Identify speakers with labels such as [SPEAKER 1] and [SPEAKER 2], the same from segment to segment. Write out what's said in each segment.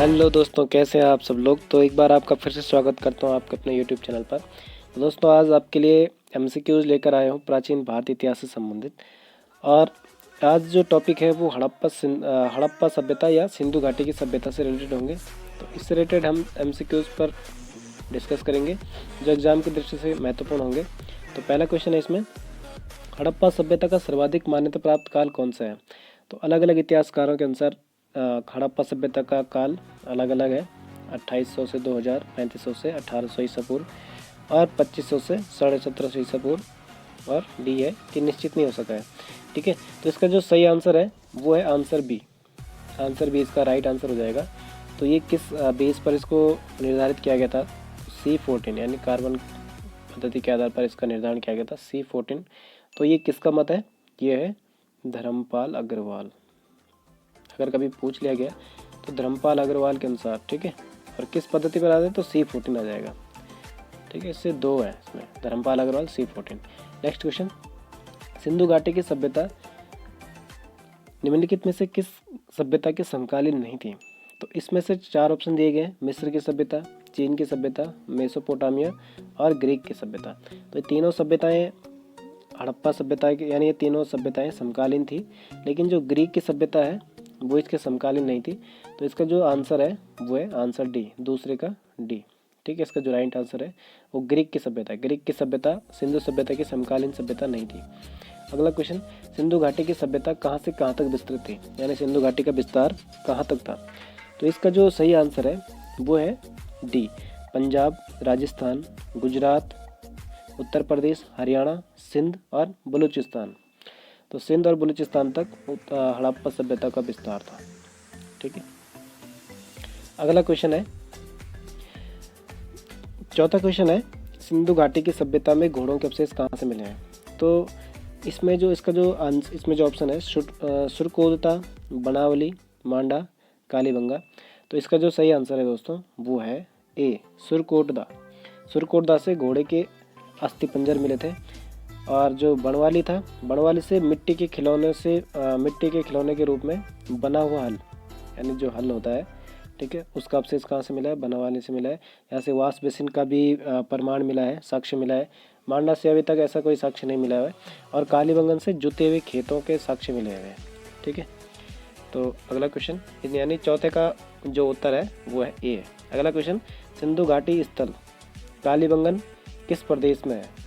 [SPEAKER 1] Hello दोस्तों, कैसे हैं आप सब लोग। तो एक बार आपका फिर से स्वागत करता हूं आपके अपने यूट्यूब चैनल पर। तो दोस्तों, आज आपके लिए एमसीक्यूज लेकर आया हूं प्राचीन भारत इतिहास से संबंधित। और आज जो टॉपिक है वो हड़प्पा सभ्यता या सिंधु घाटी की सभ्यता से रिलेटेड होंगे। तो इससे रिलेटेड हम एमसीक्यूज पर डिस्कस करेंगे जो एग्ज़ाम की दृष्टि से महत्वपूर्ण होंगे। तो पहला क्वेश्चन है इसमें, हड़प्पा सभ्यता का सर्वाधिक मान्यता प्राप्त काल कौन सा है। तो अलग अलग इतिहासकारों के अनुसार हड़प्पा सभ्यता का काल अलग अलग है। 2800 से 2000, 3500 से 1800 ईसा पूर्व और 2500 से 1750 ईसा पूर्व। और डी है कि निश्चित नहीं हो सका है। ठीक है, तो इसका जो सही आंसर है वो है आंसर बी। आंसर बी इसका राइट आंसर हो जाएगा। तो ये किस बेस पर इसको निर्धारित किया गया था। C14 यानी कार्बन पद्धति के आधार पर इसका निर्धारण किया गया था, C14। तो ये किसका मत है, ये है धर्मपाल अग्रवाल। अगर कभी पूछ लिया गया तो धर्मपाल अग्रवाल के अनुसार, ठीक है। और किस पद्धति पर आ जाए तो C14 आ जाएगा। ठीक है, इससे दो है इसमें, Dharampal Agarwal, C14। Next question, Sindhu घाटी की सभ्यता निम्नलिखित में से किस सभ्यता के समकालीन नहीं थी। तो इसमें से चार ऑप्शन दिए गए, मिस्र की सभ्यता, चीन की सभ्यता, मेसोपोटामिया और ग्रीक की सभ्यता। तो ये तीनों सभ्यताएं हड़प्पा सभ्यता की, यानी ये तीनों सभ्यताएं समकालीन थी। लेकिन जो ग्रीक की सभ्यता है वो इसके समकालीन नहीं थी। तो इसका जो आंसर है वो है आंसर डी, दूसरे का डी। ठीक है, इसका जो राइट आंसर है वो ग्रीक की सभ्यता है। ग्रीक की सभ्यता सिंधु सभ्यता की समकालीन सभ्यता नहीं थी। अगला क्वेश्चन, सिंधु घाटी की सभ्यता कहाँ से कहाँ तक विस्तृत थी, यानी सिंधु घाटी का विस्तार कहाँ तक था। तो इसका जो सही आंसर है वो है डी, पंजाब, राजस्थान, गुजरात, उत्तर प्रदेश, हरियाणा, सिंध और बलूचिस्तान। तो सिंध और बलूचिस्तान तक हड़प्पा सभ्यता का विस्तार था। ठीक है, अगला क्वेश्चन है, चौथा क्वेश्चन है, सिंधु घाटी की सभ्यता में घोड़ों के अवशेष कहाँ से मिले हैं। तो इसमें जो इसमें जो ऑप्शन है सुरकोदता, बनावली, मांडा, कालीबंगा। तो इसका जो सही आंसर है दोस्तों वो है ए, सुरकोटदा। सुरकोटदा से घोड़े के अस्थि पंजर मिले थे। और जो बनवाली था, बनवाली से मिट्टी के खिलौने के रूप में बना हुआ हल, यानी जो हल होता है, ठीक है, उसका अवशेष कहाँ से मिला है, बनवाली से मिला है। यहाँ से वाश बेसिन का भी प्रमाण मिला है, साक्ष्य मिला है। मांडा से अभी तक ऐसा कोई साक्ष्य नहीं मिला है। और कालीबंगन से जुते हुए खेतों के साक्ष्य मिले हुए हैं। ठीक है, तो अगला क्वेश्चन, यानी चौथे का जो उत्तर है वो है ए। अगला क्वेश्चन, सिंधु घाटी स्थल कालीबंगन किस प्रदेश में है।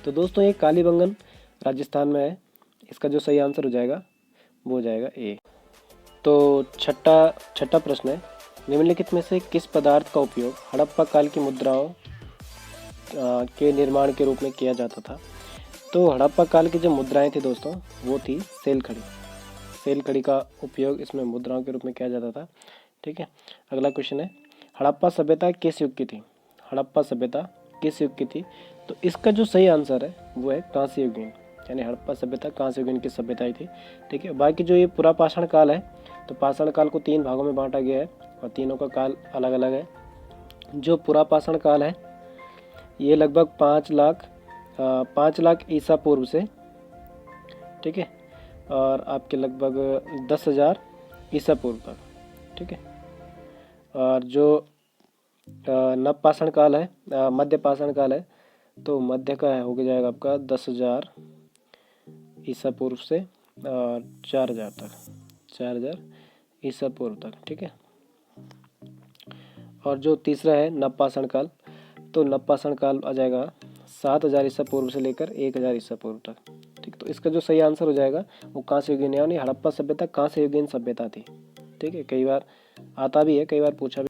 [SPEAKER 1] तो दोस्तों ये कालीबंगन राजस्थान में है। इसका जो सही आंसर हो जाएगा वो हो जाएगा ए। तो छठा प्रश्न है, निम्नलिखित में से किस पदार्थ का उपयोग हड़प्पा काल की मुद्राओं के निर्माण के रूप में किया जाता था। तो हड़प्पा काल की जो मुद्राएं थी दोस्तों वो थी सेलखड़ी। सेलखड़ी का उपयोग इसमें मुद्राओं के रूप में किया जाता था। ठीक है, अगला क्वेश्चन है, हड़प्पा सभ्यता किस युग की थी। हड़प्पा सभ्यता किस युग की थी। तो इसका जो सही आंसर है वो है कांस्य युगीन, यानी हड़प्पा सभ्यता कांस्य युगीन की सभ्यता थी। ठीक है, बाकी जो ये पूरा पाषाण काल है, तो पाषाण काल को 3 भागों में बांटा गया है और तीनों का काल अलग अलग है। जो पूरा पाषाण काल है ये लगभग 5 लाख ईसा पूर्व से, ठीक है, और आपके लगभग 10,000 ईसा पूर्व तक। ठीक है, और जो नव पाषाण काल है, मध्य पाषाण काल है, तो मध्य का हो जाएगा आपका 10,000 ईसा पूर्व से और 4,000 ईसा पूर्व तक। ठीक है, और जो तीसरा है नव पाषाण काल, तो नव पाषाण काल आ जाएगा 7,000 ईसा पूर्व से लेकर 1,000 ईसा पूर्व तक। ठीक, तो इसका जो सही आंसर हो जाएगा वो कांस्य युगीन, यानी हड़प्पा सभ्यता कांस्य युगीन सभ्यता थी। ठीक है, कई बार आता भी है, कई बार पूछा भी।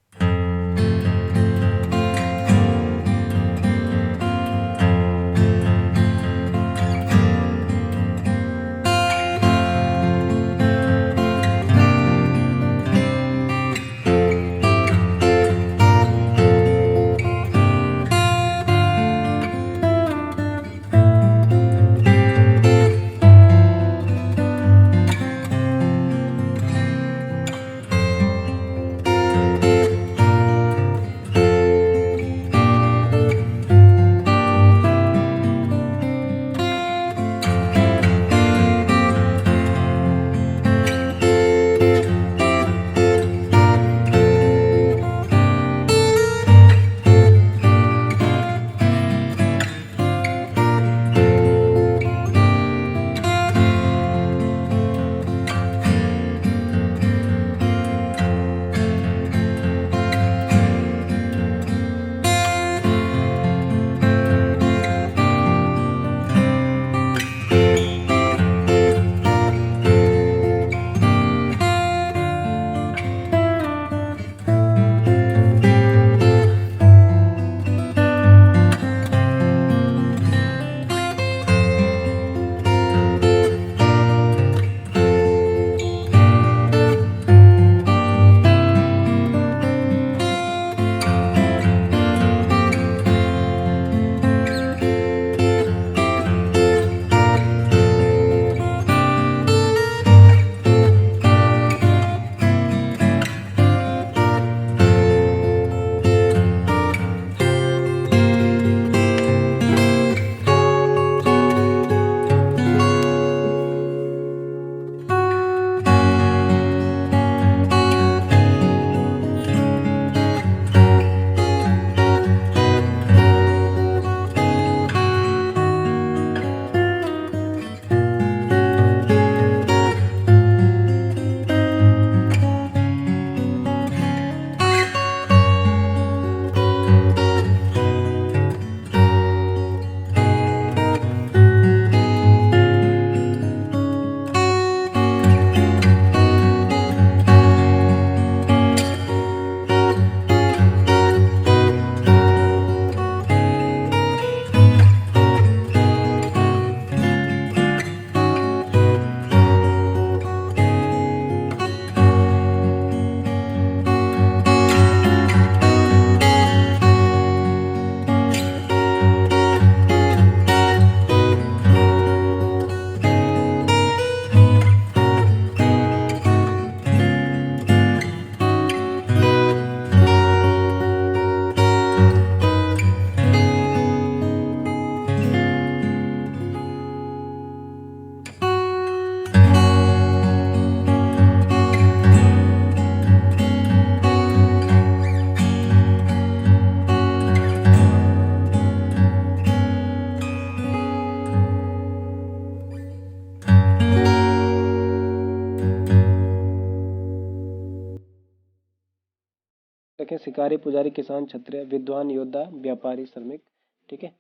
[SPEAKER 1] देखें, शिकारी, पुजारी, किसान, क्षत्रिय, विद्वान, योद्धा, व्यापारी, श्रमिक। ठीक है,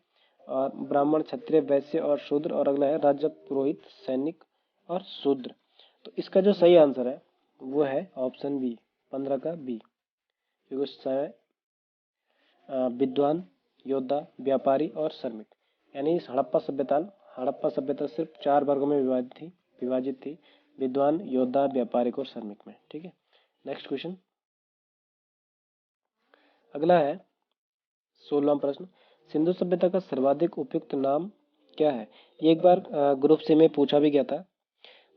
[SPEAKER 1] और ब्राह्मण, क्षत्रिय, वैश्य और शूद्र। और अगला है राजा, पुरोहित, सैनिक और शूद्र। तो इसका जो सही आंसर है वो है ऑप्शन बी, 15 का बी। विद्वान, योद्धा, व्यापारी और श्रमिक। यानी इस हड़प्पा सभ्यता सिर्फ 4 वर्गों में विभाजित थी, विद्वान, योद्धा, व्यापारिक और श्रमिक में। ठीक है, नेक्स्ट क्वेश्चन। अगला है 16वां प्रश्न, सिंधु सभ्यता का सर्वाधिक उपयुक्त नाम क्या है? ये एक बार ग्रुप सी में पूछा भी गया था।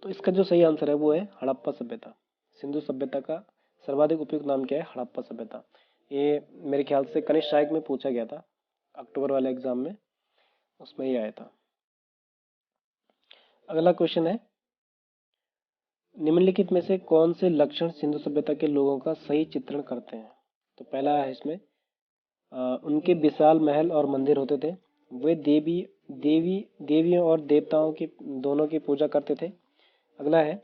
[SPEAKER 1] तो इसका जो सही आंसर है वो है हड़प्पा सभ्यता। सिंधु सभ्यता का सर्वाधिक उपयुक्त नाम क्या है? हड़प्पा सभ्यता। ये मेरे ख्याल से कनिष्ठ सहायक में पूछा गया था, अक्टूबर वाले एग्जाम में, उसमें ही आया था। अगला क्वेश्चन है, निम्नलिखित में से कौन से लक्षण सिंधु सभ्यता के लोगों का सही चित्रण करते हैं? तो पहला है इसमें उनके विशाल महल और मंदिर होते थे। वे देवियों और देवताओं की दोनों की पूजा करते थे। अगला है,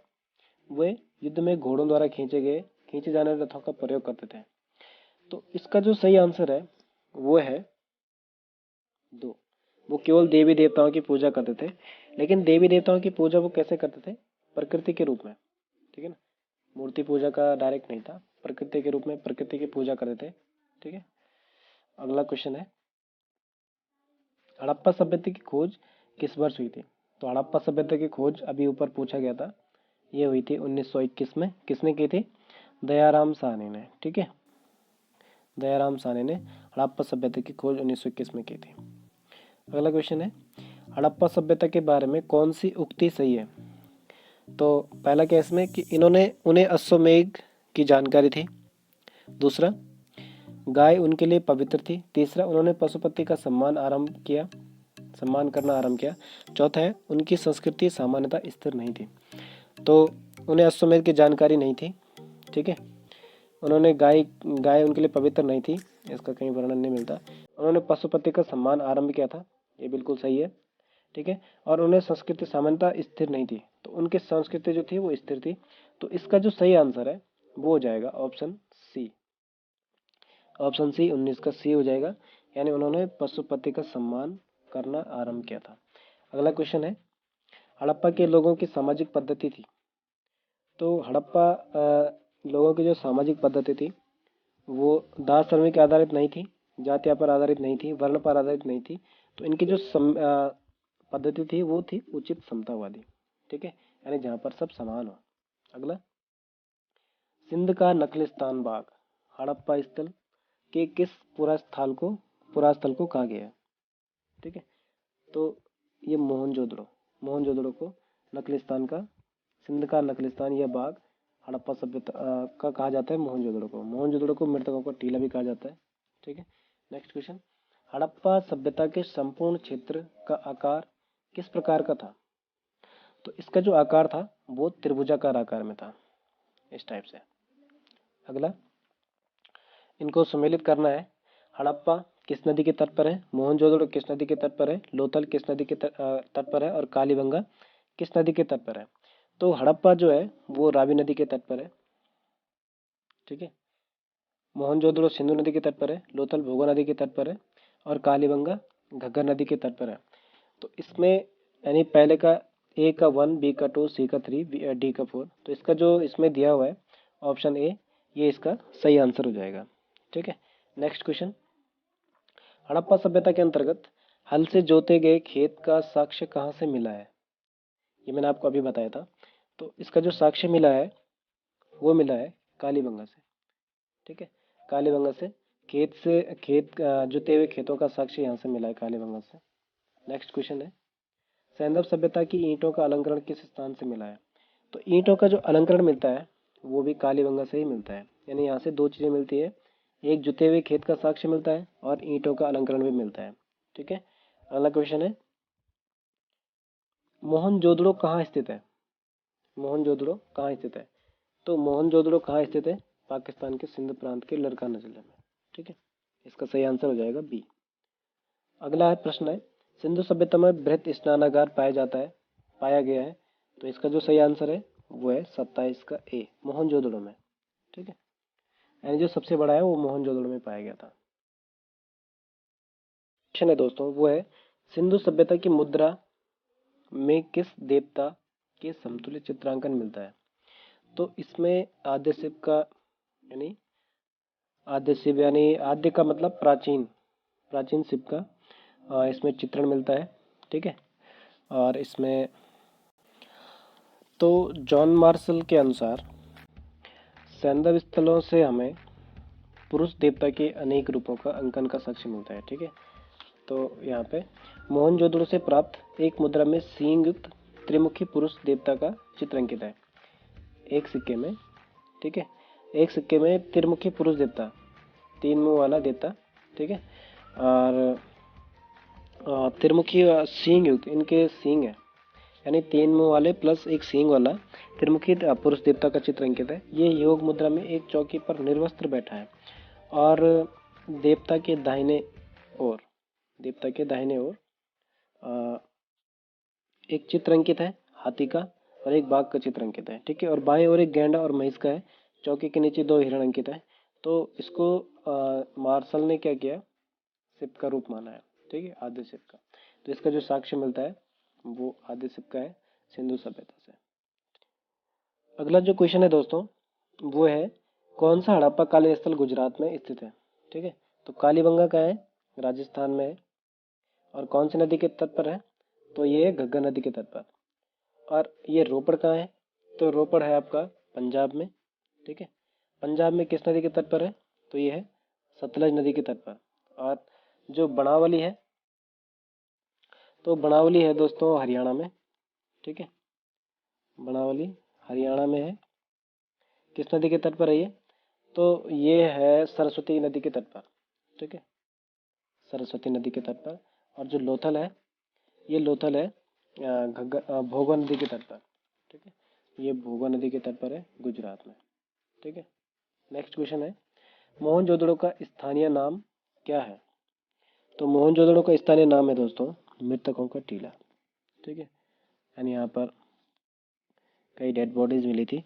[SPEAKER 1] वे युद्ध में घोड़ों द्वारा खींचे जाने वाले रथों का प्रयोग करते थे। तो इसका जो सही आंसर है वो है 2। वो केवल देवी देवताओं की पूजा करते थे। लेकिन देवी देवताओं की पूजा वो कैसे करते थे? प्रकृति के रूप में। ठीक है ना, मूर्ति पूजा का डायरेक्ट नहीं था, प्रकृति के रूप में प्रकृति की पूजा करते थे। ठीक है, अगला क्वेश्चन है, हड़प्पा सभ्यता की खोज किस वर्ष हुई थी? तो हड़प्पा सभ्यता की खोज अभी ऊपर पूछा गया था, ये हुई थी 1921 में। किसने की थी? दयाराम साहनी ने। ठीक है, दयाराम साहनी ने हड़प्पा सभ्यता की खोज 1921 में की थी। अगला क्वेश्चन है, हड़प्पा सभ्यता के बारे में कौन सी उक्ति सही है? तो पहला केस में कि उन्हें अश्वमेध की जानकारी थी। दूसरा, गाय उनके लिए पवित्र थी। तीसरा, उन्होंने पशुपति का सम्मान करना आरंभ किया। चौथा है, उनकी संस्कृति सामान्यतः स्थिर नहीं थी। तो उन्हें अश्वमेध की जानकारी नहीं थी। ठीक है, उन्होंने गाय उनके लिए पवित्र नहीं थी, इसका कहीं वर्णन नहीं मिलता। उन्होंने पशुपति का सम्मान आरंभ किया था, ये बिल्कुल सही है। ठीक है, और उन्हें संस्कृति सामान्यतः स्थिर नहीं थी। तो उनकी संस्कृति जो थी वो स्थिर थी। तो इसका जो सही आंसर है वो हो जाएगा ऑप्शन सी। ऑप्शन सी 19 का सी हो जाएगा, यानी उन्होंने पशुपति का सम्मान करना आरंभ किया था। अगला क्वेश्चन है, हड़प्पा के लोगों की सामाजिक पद्धति थी। तो हड़प्पा लोगों की जो सामाजिक पद्धति थी वो दास श्रमिक के आधारित नहीं थी, जातिया पर आधारित नहीं थी, वर्ण पर आधारित नहीं थी। तो इनकी जो पद्धति थी वो थी उचित समतावादी। ठीक है, यानी जहां पर सब समान हो। अगला, सिंध का नखलिस्तान बाग हड़प्पा स्थल के किस पुरास्थल को कहा गया है? ठीक है, तो ये मोहनजोदड़ो को नखलिस्तान का, सिंध का नखलिस्तान यह बाग हड़प्पा सभ्यता का कहा जाता है। मोहनजोदड़ो को मृतकों का टीला भी कहा जाता है। ठीक है, नेक्स्ट क्वेश्चन, हड़प्पा सभ्यता के संपूर्ण क्षेत्र का आकार किस प्रकार का था? तो इसका जो आकार था वो त्रिभुजाकार आकार में था, इस टाइप से। अगला, इनको सम्मिलित करना है। हड़प्पा किस नदी के तट पर है? मोहनजोदड़ो किस नदी के तट पर है? लोथल किस नदी के तट पर है? और कालीबंगा किस नदी के तट पर है? तो हड़प्पा जो है वो रावी नदी के तट पर है। ठीक है, मोहनजोदड़ो सिंधु नदी के तट पर है, लोथल भोगा नदी के तट पर है और कालीबंगा घग्गर नदी के तट पर है। तो इसमें यानी पहले का ए का 1, बी का 2, सी का 3, डी का 4। तो इसका जो इसमें दिया हुआ है ऑप्शन ए, ये इसका सही आंसर हो जाएगा। ठीक है, नेक्स्ट क्वेश्चन, हड़प्पा सभ्यता के अंतर्गत हल से जोते गए खेत का साक्ष्य कहाँ से मिला है? ये मैंने आपको अभी बताया था। तो इसका जो साक्ष्य मिला है वो मिला है कालीबंगा से। ठीक है, कालीबंगा से खेत जोते हुए खेतों का साक्ष्य यहाँ से मिला है, कालीबंगा से। नेक्स्ट क्वेश्चन है, सैंधव सभ्यता की ईंटों का अलंकरण किस स्थान से मिला है? तो ईंटों का जो अलंकरण मिलता है वो भी कालीबंगा से ही मिलता है। यानी यहाँ से 2 चीजें मिलती है, एक जुते हुए खेत का साक्ष्य मिलता है और ईंटों का अलंकरण भी मिलता है। ठीक है, अगला क्वेश्चन है, मोहनजोदड़ो कहाँ स्थित है? मोहनजोदड़ो कहाँ स्थित है? तो मोहनजोदड़ो कहाँ स्थित है? पाकिस्तान के सिंध प्रांत के लरकाना जिले में। ठीक है, इसका सही आंसर हो जाएगा बी। अगला है प्रश्न है, सिंधु सभ्यता में बृहत स्नानागार पाया गया है। तो इसका जो सही आंसर है वो है 27 का ए, मोहनजोदड़ो में। ठीक है, यानी जो सबसे बड़ा है वो मोहनजोदड़ो में पाया गया था। क्वेश्चन है दोस्तों, वो है सिंधु सभ्यता की मुद्रा में किस देवता के समतुल्य चित्रांकन मिलता है? तो इसमें आद्य शिव का, यानी आद्य शिव यानी आद्य का मतलब प्राचीन, प्राचीन शिव का इसमें चित्रण मिलता है। ठीक है, और इसमें तो जॉन मार्शल के अनुसार सैंधव स्थलों से हमें पुरुष देवता के अनेक रूपों का अंकन का साक्ष्य मिलता है। ठीक है, तो यहाँ पे मोहनजोदड़ो से प्राप्त एक मुद्रा में सींग युक्त त्रिमुखी पुरुष देवता का चित्र अंकित है एक सिक्के में। ठीक है, एक सिक्के में त्रिमुखी पुरुष देवता, 3 मुंह वाला देवता। ठीक है, और त्रिमुखी सींग युक्त, इनके सींग है, यानी 3 मुंह वाले प्लस एक सींग वाला त्रिमुखी पुरुष देवता का चित्र अंकित है। ये योग मुद्रा में एक चौकी पर निर्वस्त्र बैठा है और देवता के दाहिने ओर, देवता के दाहिने ओर एक चित्र अंकित है हाथी का और एक बाघ का चित्र अंकित है। ठीक है, और बाएं ओर एक गैंडा और महिष का है। चौकी के नीचे 2 हिरण अंकित है। तो इसको मार्शल ने क्या किया, शिव का रूप माना है। ठीक है, आद्य शिव का। तो इसका जो साक्ष्य मिलता है वो आद्य शिव का है सिंधु सभ्यता से। अगला जो क्वेश्चन है दोस्तों, वो है कौन सा हड़प्पा कालीन स्थल गुजरात में स्थित है? ठीक है, तो कालीबंगा का है, राजस्थान में है। और कौन सी नदी के तट पर है? तो ये है घग्गर नदी के तट पर। और ये रोपड़ कहाँ है? तो रोपड़ है आपका पंजाब में। ठीक है, पंजाब में किस नदी के तट पर है? तो ये है सतलज नदी के तट पर। और जो बनावली है, तो बनावली है दोस्तों हरियाणा में। ठीक है, बनावली हरियाणा में है। किस नदी के तट पर है ये? तो ये है सरस्वती नदी के तट पर। ठीक है, सरस्वती नदी के तट पर। और जो लोथल है, ये लोथल है भोगवा नदी के तट पर। ठीक है, ये भोगवा नदी के तट पर है गुजरात में। ठीक है, नेक्स्ट क्वेश्चन है मोहनजोदड़ो का स्थानीय नाम क्या है? तो मोहनजोदड़ो का स्थानीय नाम है दोस्तों मृतकों का टीला। ठीक है, यानी यहाँ पर कई डेड बॉडीज मिली थी।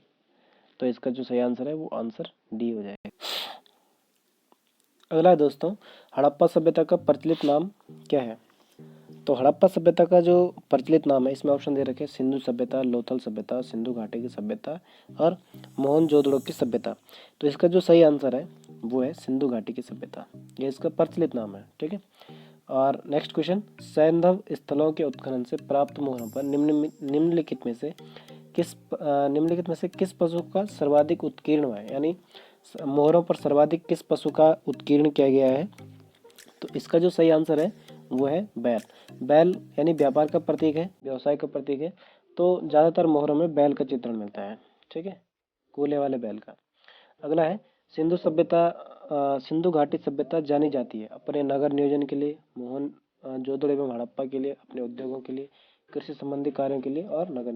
[SPEAKER 1] तो इसका जो सही आंसर है वो आंसर डी हो जाएगा। अगला है दोस्तों हड़प्पा सभ्यता का प्रचलित नाम क्या है? तो हड़प्पा सभ्यता का जो प्रचलित नाम है, इसमें ऑप्शन दे रखे सिंधु सभ्यता, लोथल सभ्यता, सिंधु घाटी की सभ्यता और मोहनजोदड़ो की सभ्यता। तो इसका जो सही आंसर है वो है सिंधु घाटी की सभ्यता, ये इसका प्रचलित नाम है। ठीक है, और नेक्स्ट क्वेश्चन सैंधव स्थलों के उत्खनन से प्राप्त मोहरों पर निम्नलिखित में से किस पशु का सर्वाधिक उत्कीर्ण हुआ है? यानी मोहरों पर सर्वाधिक किस पशु का उत्कीर्ण किया गया है? तो इसका जो सही आंसर है वो है बैल। बैल यानी व्यापार का प्रतीक है, व्यवसाय का प्रतीक है। तो ज़्यादातर मोहरों में बैल का चित्रण मिलता है। ठीक है, कूले वाले बैल का। अगला है सिंधु सभ्यता, सिंधु घाटी सभ्यता जानी जाती है अपने नगर नियोजन के लिए, जोदड़ो एवं हड़प्पा के लिए, अपने उद्योगों के लिए, कृषि संबंधी कार्यों के लिए और नगर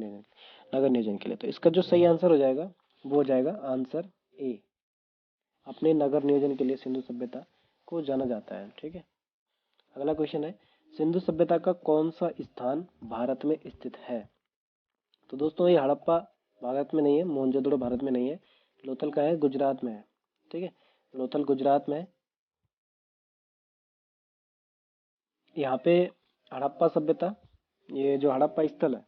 [SPEAKER 1] नियोजन के लिए। तो इसका जो सही आंसर हो जाएगा वो हो जाएगा आंसर ए, अपने नगर नियोजन के लिए सिंधु सभ्यता को जाना जाता है। ठीक है, अगला क्वेश्चन है सिंधु सभ्यता का कौन सा स्थान भारत में स्थित है? तो दोस्तों ये हड़प्पा भारत में नहीं है, मोहनजोदड़ो भारत में नहीं है, लोथल का है, गुजरात में है। ठीक है, लोथल गुजरात में है। यहाँ पे हड़प्पा सभ्यता, ये जो हड़प्पा स्थल है,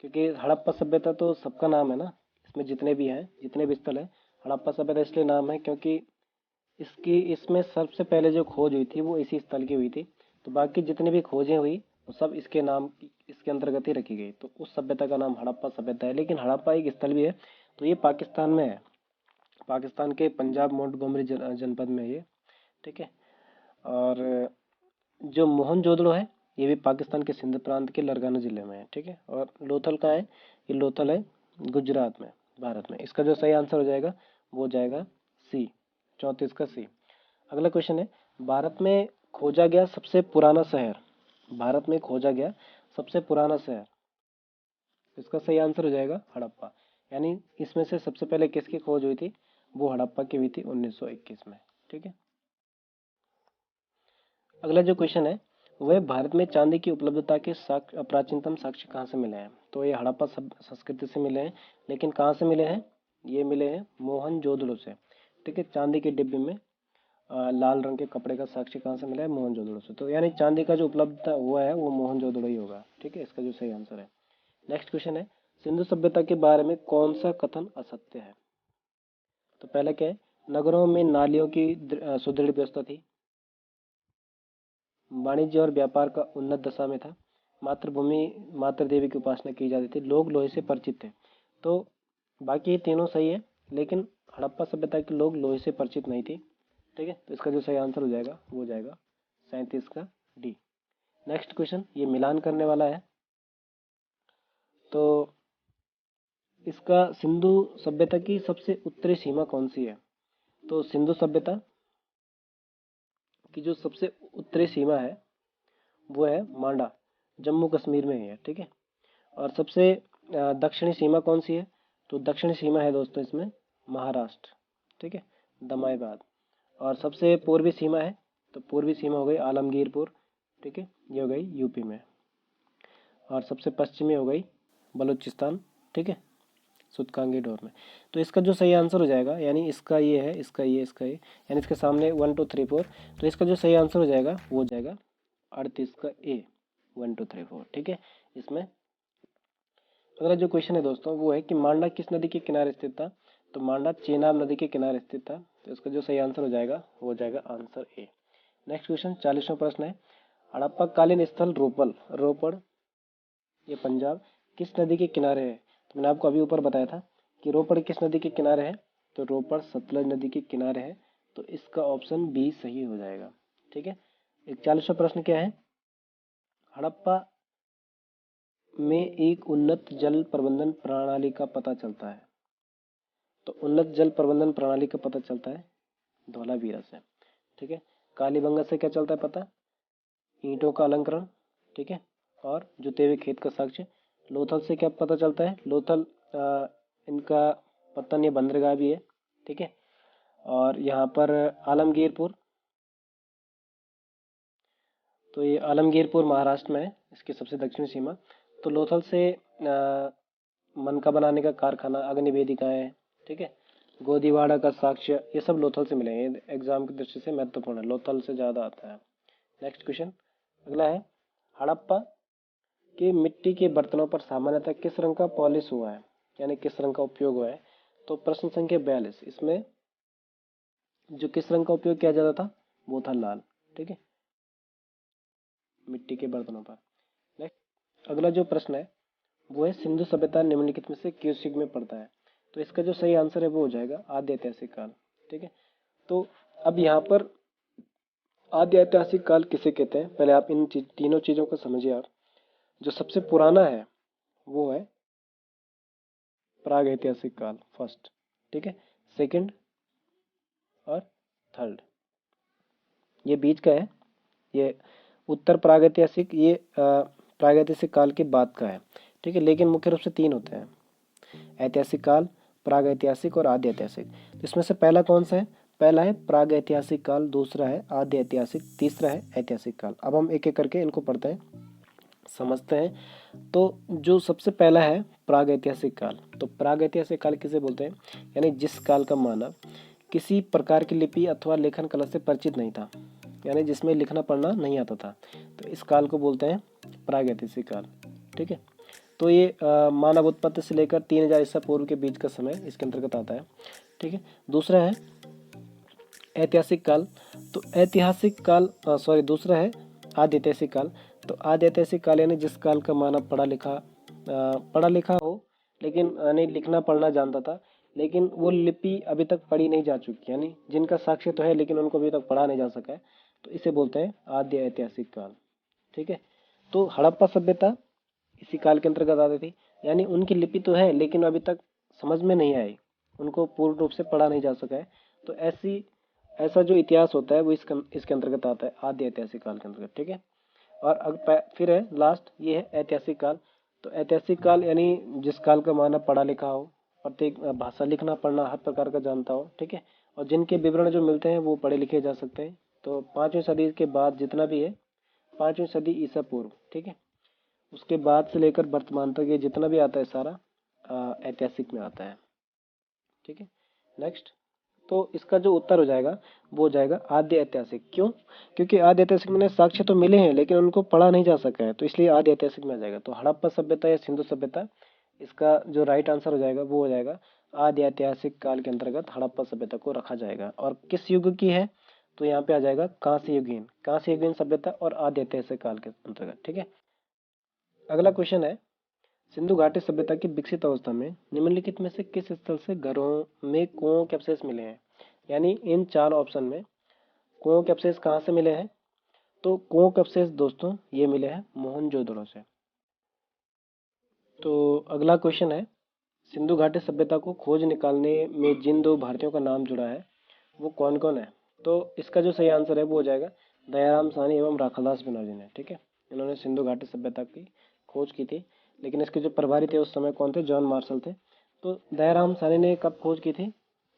[SPEAKER 1] क्योंकि हड़प्पा सभ्यता तो सबका नाम है ना, इसमें जितने भी हैं, जितने भी स्थल है, हड़प्पा सभ्यता इसलिए नाम है क्योंकि इसमें सबसे पहले जो खोज हुई थी वो इसी स्थल की हुई थी। तो बाकी जितनी भी खोजें हुई वो सब इसके नाम, इसके अंतर्गत ही रखी गई। तो उस सभ्यता का नाम हड़प्पा सभ्यता है। लेकिन हड़प्पा एक स्थल भी है, तो ये पाकिस्तान में है, पाकिस्तान के पंजाब मोंटगोमरी जनपद में है ये। ठीक है, और जो मोहनजोदड़ो है ये भी पाकिस्तान के सिंध प्रांत के लरगाना जिले में है। ठीक है, और लोथल का है, ये लोथल है गुजरात में, भारत में। इसका जो सही आंसर हो जाएगा वो हो जाएगा सी, 34 का सी। अगला क्वेश्चन है भारत में खोजा गया सबसे पुराना शहर, भारत में खोजा गया सबसे पुराना शहर, इसका सही आंसर हो जाएगा हड़प्पा। यानी इसमें से सबसे पहले किसकी खोज हुई थी? वो हड़प्पा की हुई थी 1921 में। ठीक है, अगला जो क्वेश्चन है वह भारत में चांदी की उपलब्धता के प्राचीनतम साक्ष्य कहाँ से मिले हैं? तो ये हड़प्पा संस्कृति से मिले हैं, लेकिन कहाँ से मिले हैं? ये मिले हैं मोहनजोदड़ो से। ठीक है। चांदी के डिब्बे में लाल रंग के कपड़े का साक्ष्य कहाँ से मिला है? मोहनजोदड़ो से। तो यानी चांदी का जो उपलब्धता हुआ है वो मोहनजोदड़ो ही होगा। ठीक है, इसका जो सही आंसर है। नेक्स्ट क्वेश्चन है, सिंधु सभ्यता के बारे में कौन सा कथन असत्य है? तो पहला क्या है, नगरों में नालियों की सुदृढ़ व्यवस्था थी, वाणिज्य और व्यापार का उन्नत दशा में था, मातृभूमि मातृ देवी की उपासना की जाती थी, लोग लोहे से परिचित थे। तो बाकी ये तीनों सही है, लेकिन हड़प्पा सभ्यता के लोग लोहे से परिचित नहीं थे। ठीक है, तो इसका जो सही आंसर हो जाएगा वो हो जाएगा 37 का डी। नेक्स्ट क्वेश्चन ये मिलान करने वाला है। तो इसका सिंधु सभ्यता की सबसे उत्तरी सीमा कौन सी है? तो सिंधु सभ्यता की जो सबसे उत्तरी सीमा है वो है मांडा, जम्मू कश्मीर में ही है। ठीक है, और सबसे दक्षिणी सीमा कौन सी है? तो दक्षिणी सीमा है दोस्तों इसमें महाराष्ट्र। ठीक है, दमाईबाद। और सबसे पूर्वी सीमा है, तो पूर्वी सीमा हो गई आलमगीरपुर। ठीक है, ये हो गई यूपी में। और सबसे पश्चिमी हो गई बलूचिस्तान। ठीक है, सुतकांगी डोर में। तो इसका जो सही आंसर हो जाएगा, यानी इसका ये है, इसका ये, इसका ये, यानी इसके सामने 1 2 3 4, तो इसका जो सही आंसर हो जाएगा वो हो जाएगा 38 का ए, 1 2 3 4। ठीक है, इसमें अगला जो क्वेश्चन है दोस्तों वो है कि मांडा किस नदी के किनारे स्थित था? तो मांडा चेनाब नदी के किनारे स्थित था। तो इसका जो सही आंसर हो जाएगा वो हो जाएगा आंसर ए। नेक्स्ट क्वेश्चन 40वां प्रश्न है, हड़प्पा कालीन स्थल रोपड़ ये पंजाब किस नदी के किनारे है? तो मैंने आपको अभी ऊपर बताया था कि रोपड़ किस नदी के किनारे है, तो रोपड़ सतलज नदी के किनारे है। तो इसका ऑप्शन बी सही हो जाएगा। ठीक है, 41वां प्रश्न क्या है, हड़प्पा में एक उन्नत जल प्रबंधन प्रणाली का पता चलता है। तो उन्नत जल प्रबंधन प्रणाली का पता चलता है धौलावीरा से। ठीक है, कालीबंगा से क्या चलता है पता? ईंटों का अलंकरण। ठीक है, और जुते हुए खेत का साक्ष्य। लोथल से क्या पता चलता है? लोथल इनका पतन या बंदरगाह भी है। ठीक है, और यहाँ पर आलमगीरपुर, तो ये आलमगीरपुर महाराष्ट्र में है, इसकी सबसे दक्षिणी सीमा। तो लोथल से मनका बनाने का कारखाना, अग्नि वेदिकाएं। ठीक है, गोदीवाड़ा का साक्ष्य, ये सब लोथल से मिलेंगे। ये एग्जाम की दृष्टि से महत्वपूर्ण है, लोथल से ज़्यादा आता है। नेक्स्ट क्वेश्चन अगला है, हड़प्पा के मिट्टी के बर्तनों पर सामान्यतः किस रंग का पॉलिश हुआ है, यानी किस रंग का उपयोग हुआ है? तो प्रश्न संख्या 42, इसमें जो किस रंग का उपयोग किया जाता था वो था लाल। ठीक है, मिट्टी के बर्तनों पर। नेक्स्ट अगला जो प्रश्न है वो है, सिंधु सभ्यता निम्नलिखित में से किस युग में पड़ता है? तो इसका जो सही आंसर है वो हो जाएगा आद्य ऐतिहासिक काल। ठीक है, तो अब यहाँ पर आद्य ऐतिहासिक काल किसे कहते हैं, पहले आप इन तीनों चीजों को समझिए। आप जो सबसे पुराना है वो है प्राग ऐतिहासिक काल, फर्स्ट। ठीक है, सेकंड और थर्ड ये बीच का है, ये उत्तर प्रागैतिहासिक, ये प्रागैतिहासिक काल के बाद का है। ठीक है, लेकिन मुख्य रूप से तीन होते हैं, ऐतिहासिक काल, प्रागैतिहासिक और आद्य ऐतिहासिक। तो इसमें से पहला कौन सा है? पहला है प्रागैतिहासिक काल, दूसरा है आद्य ऐतिहासिक, तीसरा है ऐतिहासिक काल। अब हम एक एक करके इनको पढ़ते हैं, समझते हैं। तो जो सबसे पहला है प्रागैतिहासिक काल, तो प्रागैतिहासिक काल किसे बोलते हैं? यानी जिस काल का मानव किसी प्रकार की लिपि अथवा लेखन कला से परिचित नहीं था, यानी जिसमें लिखना पढ़ना नहीं आता था, तो इस काल को बोलते हैं प्रागैतिहासिक काल। ठीक है, तो ये मानव उत्पत्ति से लेकर 3000 ईसा पूर्व के बीच का समय इसके अंतर्गत आता है। ठीक है, दूसरा है ऐतिहासिक काल। तो ऐतिहासिक काल सॉरी दूसरा है आद्य ऐतिहासिक काल। तो आद्य ऐतिहासिक काल यानी जिस काल का मानव पढ़ा लिखा हो, लेकिन यानी लिखना पढ़ना जानता था, लेकिन वो लिपि अभी तक पढ़ी नहीं जा चुकी, यानी जिनका साक्ष्य तो है लेकिन उनको अभी तक पढ़ा नहीं जा सका है, तो इसे बोलते हैं आद्य ऐतिहासिक काल। ठीक है, तो हड़प्पा सभ्यता इसी काल के अंतर्गत आती थी, यानी उनकी लिपि तो है लेकिन अभी तक समझ में नहीं आई, उनको पूर्ण रूप से पढ़ा नहीं जा सका है। तो ऐसा जो इतिहास होता है वो इसके अंतर्गत आता है, आद्य ऐतिहासिक काल के अंतर्गत। ठीक है, और फिर है लास्ट, ये है ऐतिहासिक काल। तो ऐतिहासिक काल यानी जिस काल का मानव पढ़ा लिखा हो, प्रत्येक भाषा लिखना पढ़ना हर प्रकार का जानता हो। ठीक है, और जिनके विवरण जो मिलते हैं वो पढ़े लिखे जा सकते हैं। तो 5वीं सदी के बाद जितना भी है, 5वीं सदी ईसा पूर्व, ठीक है, उसके बाद से लेकर वर्तमान तक ये जितना भी आता है सारा ऐतिहासिक में आता है। ठीक है, नेक्स्ट तो इसका जो उत्तर हो जाएगा वो हो जाएगा आद्य ऐतिहासिक। क्यों? क्योंकि आद्य ऐतिहासिक में साक्ष्य तो मिले हैं लेकिन उनको पढ़ा नहीं जा सका है, तो इसलिए आद्य ऐतिहासिक में आ जाएगा। तो हड़प्पा सभ्यता या सिंधु सभ्यता, इसका जो राइट आंसर हो जाएगा वो हो जाएगा आद्य ऐतिहासिक काल के अंतर्गत हड़प्पा सभ्यता को रखा जाएगा। और किस युग की है? तो यहाँ पे आ जाएगा कांस्य युगीन सभ्यता और आद्य ऐतिहासिक काल के अंतर्गत। ठीक है, अगला क्वेश्चन है, सिंधु घाटी सभ्यता की विकसित अवस्था में निम्नलिखित में से किस स्थल से घरों में कुओं के अवशेष मिले हैं? यानी इन चार ऑप्शन में कुओं के अवशेष कहाँ से मिले हैं? तो कुओं के अवशेष दोस्तों ये मिले हैं मोहनजोदड़ो से। तो अगला क्वेश्चन है, सिंधु घाटी सभ्यता को खोज निकालने में जिन दो भारतीयों का नाम जुड़ा है वो कौन कौन है? तो इसका जो सही आंसर है वो हो जाएगा दयाराम साहनी एवं राखालदास बनर्जी ने। ठीक है, इन्होंने सिंधु घाटी सभ्यता की खोज की थी, लेकिन इसके जो प्रभारी थे उस समय कौन थे? जॉन मार्शल थे। तो दयाराम साहनी ने कब खोज की थी?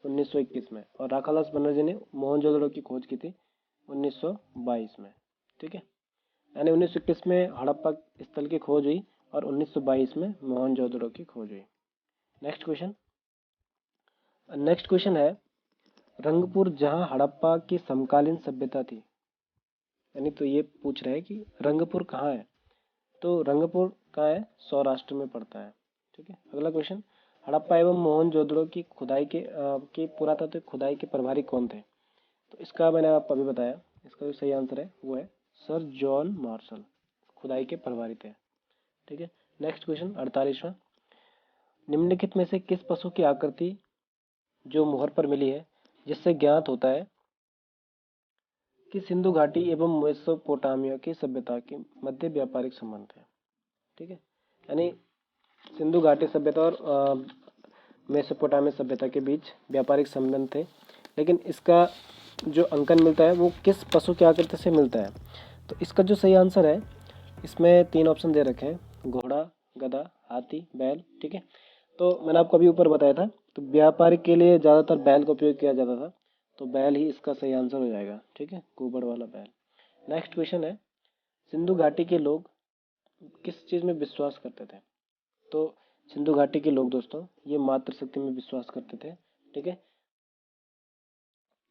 [SPEAKER 1] 1921 में, और राखालदास बनर्जी ने मोहनजोदड़ो की खोज की थी 1922 में। ठीक है, यानी 1921 में हड़प्पा स्थल की खोज हुई और 1922 में मोहनजोदड़ो की खोज हुई। नेक्स्ट क्वेश्चन है, रंगपुर जहां हड़प्पा की समकालीन सभ्यता थी, यानी तो ये पूछ रहा है कि रंगपुर कहाँ है? तो रंगपुर कहाँ है? सौराष्ट्र में पड़ता है। ठीक है, अगला क्वेश्चन, हड़प्पा एवं मोहनजोदड़ो की खुदाई के पुरातात्विक खुदाई के प्रभारी कौन थे? तो इसका मैंने आपको अभी बताया, इसका जो सही आंसर है वो है सर जॉन मार्शल, खुदाई के प्रभारी थे। ठीक है, नेक्स्ट क्वेश्चन 48वां, निम्नलिखित में से किस पशु की आकृति जो मुहर पर मिली है जिससे ज्ञात होता है कि सिंधु घाटी एवं मेसोपोटामिया की सभ्यता के मध्य व्यापारिक संबंध है? ठीक है, यानी सिंधु घाटी सभ्यता और मेसोपोटामिया सभ्यता के बीच व्यापारिक संबंध थे, लेकिन इसका जो अंकन मिलता है वो किस पशु की आकृति से मिलता है? तो इसका जो सही आंसर है, इसमें 3 ऑप्शन दे रखे हैं, घोड़ा, गधा, हाथी, बैल। ठीक है, तो मैंने आपको अभी ऊपर बताया था, तो व्यापारिक के लिए ज़्यादातर बैल का उपयोग किया जाता था, तो बैल ही इसका सही आंसर हो जाएगा। ठीक है, गोबर वाला बैल। नेक्स्ट क्वेश्चन है, सिंधु घाटी के लोग किस चीज़ में विश्वास करते थे? तो सिंधु घाटी के लोग दोस्तों ये मातृशक्ति में विश्वास करते थे। ठीक है,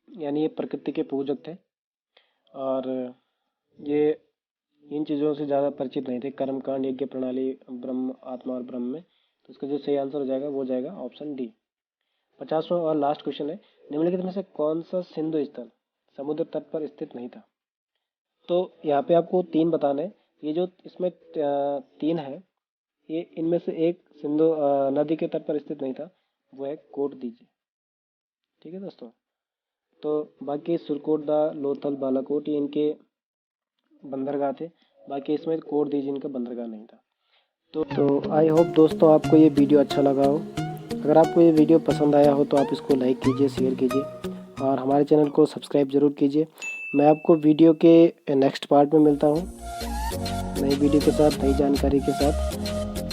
[SPEAKER 1] यानी ये प्रकृति के पूजक थे और ये इन चीज़ों से ज़्यादा परिचित नहीं थे, कर्मकांड, यज्ञ प्रणाली, ब्रह्म, आत्मा और ब्रह्म में। तो इसका जो सही आंसर हो जाएगा वो हो जाएगा ऑप्शन डी। 50वां और लास्ट क्वेश्चन है, निम्नलिखित में से कौन सा सिंधु स्थल समुद्र तट पर स्थित नहीं था? तो यहाँ पे आपको 3 बताना है, ये जो इसमें 3 है, ये इनमें से एक सिंधु नदी के तट पर स्थित नहीं था, वो है कोट दीजिए। ठीक है दोस्तों, तो बाकी सुरकोटदा, लोथल, बालाकोट ये इनके बंदरगाह थे, बाकी इसमें कोट दीजिए इनका बंदरगाह नहीं था। तो आई होप दोस्तों आपको ये वीडियो अच्छा लगा हो। अगर आपको ये वीडियो पसंद आया हो तो आप इसको लाइक कीजिए, शेयर कीजिए और हमारे चैनल को सब्सक्राइब ज़रूर कीजिए। मैं आपको वीडियो के नेक्स्ट पार्ट में मिलता हूँ, नई वीडियो के साथ, नई जानकारी के साथ।